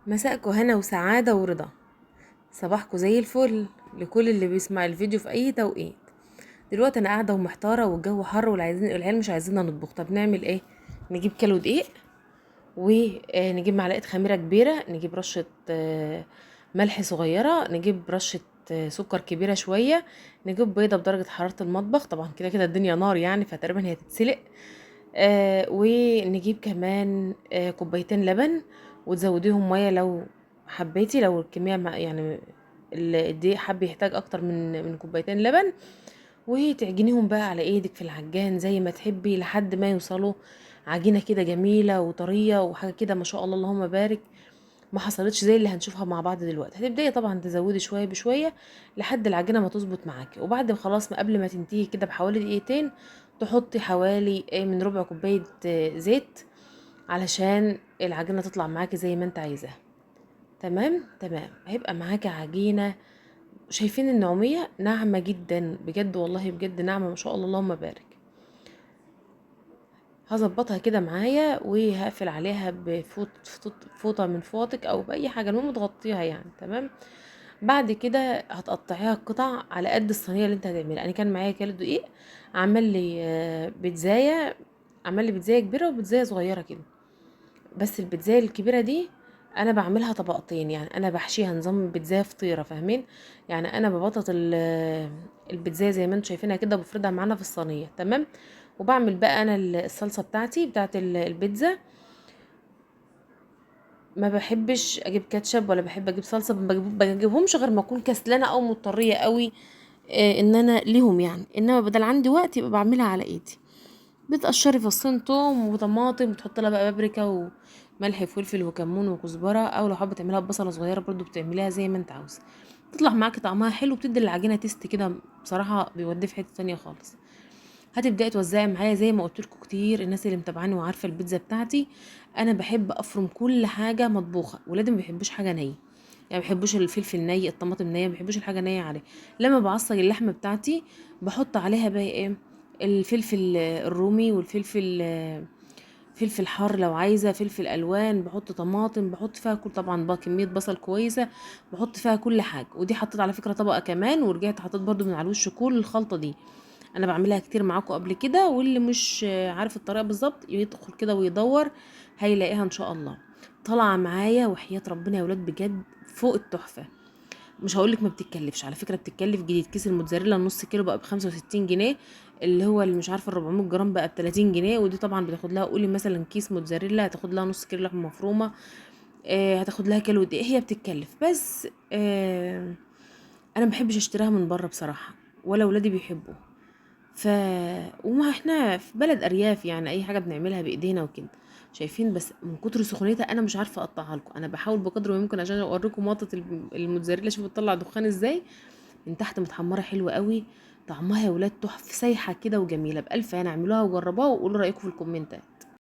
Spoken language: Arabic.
مساءكم هنا وسعادة ورضا. صباحكم زي الفل لكل اللي بيسمع الفيديو في اي توقيت. دلوقتي انا قاعدة ومحتارة والجو حر والعيال مش عايزيننا نطبخ. طب نعمل ايه؟ نجيب كيلو دقيق ونجيب معلقة خميرة كبيرة، نجيب رشة ملح صغيرة، نجيب رشة سكر كبيرة شوية، نجيب بيضة بدرجة حرارة المطبخ، طبعا كده كده الدنيا نار يعني فتقريبا هي تتسلق. ونجيب كمان كوبايتين لبن وتزوديهم ميه لو حبيتي، لو الكميه يعني الدقيق حب يحتاج اكتر من كوبايتين لبن، وتعجنيهم بقى على ايدك في العجان زي ما تحبي لحد ما يوصلوا عجينه كده جميله وطريه وحاجه كده ما شاء الله اللهم بارك، ما حصلتش زي اللي هنشوفها مع بعض دلوقتي. هتبداي طبعا تزودي شويه بشويه لحد العجينه ما تظبط معاكي، وبعد ما خلاص ما قبل ما تنتهي كده بحوالي دقيقتين تحطي حوالي من ربع كوبايه زيت علشان العجينه تطلع معاكي زي ما انت عايزاها. تمام تمام، هيبقى معاكي عجينه. شايفين النعوميه ناعمه جدا بجد، والله بجد ناعمه ما شاء الله اللهم بارك. هظبطها كده معايا وهقفل عليها فوطه من فوطك او باي حاجه، المهم تغطيها يعني. تمام. بعد كده هتقطعيها قطع على قد الصينيه اللي انت هتعملها. انا كان معايا كيلو دقيق، عمل لي بيتزايه، عمل لي بيتزايه كبيره وبيتزايه صغيره كده. بس البيتزايه الكبيره دي انا بعملها طبقتين، يعني انا بحشيها نظام بيتزايه فطيره، فاهمين؟ يعني انا ببطط البيتزايه زي ما انتم شايفينها كده، بفردها معانا في الصينيه. تمام. وبعمل بقى انا الصلصه بتاعتي بتاعت البيتزا. ما بحبش اجيب كاتشب ولا بحب اجيب صلصه، ما بجيبهمش غير ما اكون كسلانه او مضطريه قوي ان انا ليهم يعني، انما بدل عندي وقت يبقى بعملها على ايدي. بتقشري فصين توم وطماطم وتحط لها بقى بابريكا وملح وفلفل وكمون وكزبره، او لو حابه تعمليها ببصله صغيره برضو بتعمليها زي ما انت عاوزه. تطلع معاكي طعمها حلو، بتدي العجينه تيست كده، بصراحه بيودي في حته تانية خالص. هتبداي توزعي معايا زي ما قلت لكم كتير، الناس اللي متابعاني وعارفه البيتزا بتاعتي انا بحب افرم كل حاجه مطبوخه. ولادي ما بيحبوش حاجه نيه، يعني ما بيحبوش الفلفل ني، الطماطم نيه، ما بيحبوش الحاجه نيه عليه. لما بعصج اللحمه بتاعتي بحط عليها بقى ايه؟ الفلفل الرومي والفلفل فلفل حار، لو عايزه فلفل الوان، بحط طماطم، بحط فيها كل طبعا بقى كميه بصل كويسه، بحط فيها كل حاجه. ودي حطيت على فكره طبقه كمان ورجعت حطيت برضو من على الوش كل الخلطه دي. انا بعملها كتير معاكم قبل كده، واللي مش عارف الطريقه بالظبط يدخل كده ويدور هيلاقيها ان شاء الله. طالعه معايا وحياه ربنا يا ولاد بجد فوق التحفه. مش هقولك ما بتتكلفش، على فكره بتتكلف جديد. كيس الموتزاريلا النص كيلو بقى ب65 جنيه، اللي هو اللي مش عارفه 400 جرام بقى ب30 جنيه. ودي طبعا بتاخد لها، قولي مثلا كيس موتزاريلا هتاخد لها نص كيلو لحمه مفرومه، هتاخد لها كيلو دقيق. هي بتتكلف بس انا ما بحبش اشتريها من بره بصراحه، ولا ولادي بيحبوا. ف وما احنا في بلد ارياف يعني اي حاجه بنعملها بايدينا وكده. شايفين؟ بس من كتر سخونيتها انا مش عارفه اقطعها لكم. انا بحاول بقدر ما يمكن عشان اوريكم وطه الموتزاريلا. شوفوا بتطلع دخان ازاي من تحت، متحمره حلوه قوي. طعمها يا ولاد تحفه، سايحه كده وجميله. بالف انا اعملوها وجربوها وقولوا رايكم في الكومنتات.